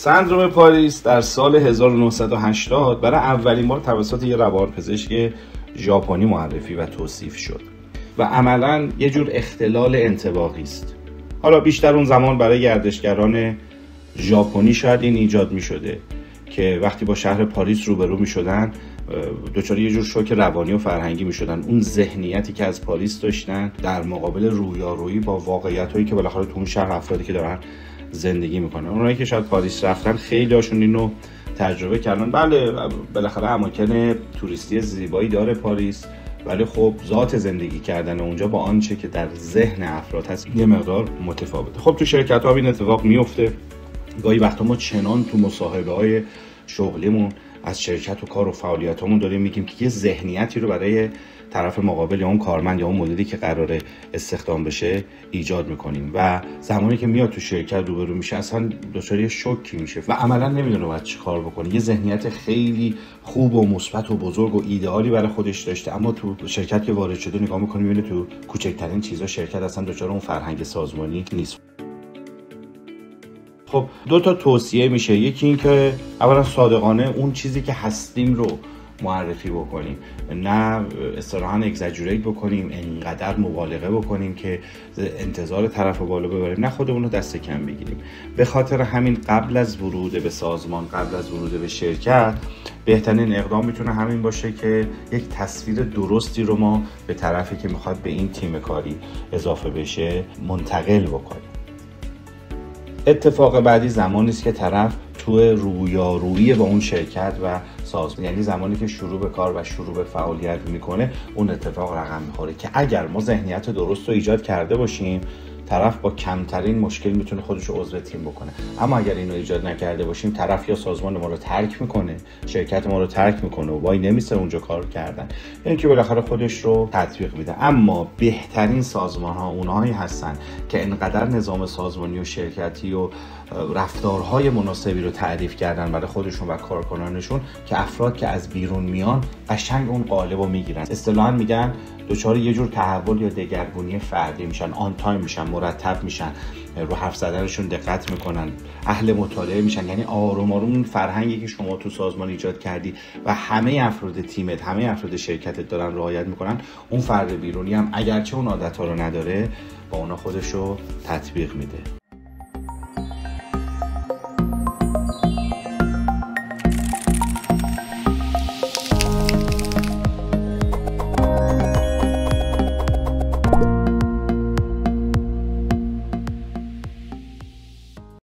سندرم پاریس در سال 1980 برای اولین بار توسط یه روانپزشک ژاپنی معرفی و توصیف شد و عملاً یه جور اختلال انطباقی است. حالا بیشتر اون زمان برای گردشگران ژاپنی شاید این ایجاد می شده که وقتی با شهر پاریس روبرو می شدن دچار یه جور شوک روانی و فرهنگی می شدن. اون ذهنیتی که از پاریس داشتن در مقابل رویارویی با واقعیتایی که بالاخره تو اون شهر افرادی که دارن زندگی میکنن، اونایی که شاید پاریس رفتن خیلی هاشون اینو تجربه کردن. بله بالاخره اماکن توریستی زیبایی داره پاریس، ولی خب ذات زندگی کردن اونجا با آنچه که در ذهن افراد هست یه مقدار متفاوته. خب تو شرکت ها این اتفاق میفته. گاهی وقتا ما چنان تو مصاحبه های شغلیمون از شرکت و کار و فعالیتامون داریم میگیم که یه ذهنیتی رو برای طرف مقابل یا اون کارمند یا اون مدیری که قراره استخدام بشه ایجاد میکنیم و زمانی که میاد تو شرکت روبرو میشه اصلا دچار یه شوکی میشه و عملا نمیدونه باید چی کار بکنه. یه ذهنیت خیلی خوب و مثبت و بزرگ و ایدئالی برای خودش داشته، اما تو شرکت که وارد شده نگاه میکنه میبینه تو کوچکترین چیزا شرکت اصلا دچار اون فرهنگ سازمانی نیست. خب دو تا توصیه میشه. یکی این که اولا صادقانه اون چیزی که هستیم رو معرفی بکنیم، نه اصطلاحاً اگزاجریت بکنیم، انقدر مبالغه بکنیم که انتظار طرف بالا ببریم، نه خودمون رو دست کم بگیریم. به خاطر همین قبل از ورود به سازمان، قبل از ورود به شرکت، بهترین اقدام میتونه همین باشه که یک تصویر درستی رو ما به طرفی که میخواد به این تیم کاری اضافه بشه منتقل بکنیم. اتفاق بعدی زمانی است که طرف تو رویارویی با اون شرکت و سازمان، یعنی زمانی که شروع به کار و شروع به فعالیت میکنه، اون اتفاق رقم میخوره که اگر ما ذهنیت درست رو ایجاد کرده باشیم طرف با کمترین مشکل میتونه خودش رو عضو تیم بکنه. اما اگر اینو ایجاد نکرده باشیم طرف یا سازمان ما رو ترک میکنه، شرکت ما رو ترک میکنه و وای نمیسه اونجا کار کردن، یعنی که بالاخره خودش رو تطبیق میده. اما بهترین سازمان ها اونهایی هستن که انقدر نظام سازمانی و شرکتی و رفتارهای مناسبی رو تعریف کردن برای خودشون و کارکنانشون که افراد که از بیرون میان قشنگ اون قالب رو میگیرن. اصطلاحاً میگن دچار یه جور تحول یا دگرگونی فردی میشن، آن تایم میشن، مرتب میشن، رو حرف زدنشون دقت میکنن، اهل مطالعه میشن. یعنی آروم آروم اون فرهنگی که شما تو سازمان ایجاد کردی و همه افراد تیمت، همه افراد شرکتت دارن رعایت میکنن، اون فرد بیرونی هم اگرچه اون عادت‌ها رو نداره با اونا خودش رو تطبیق میده.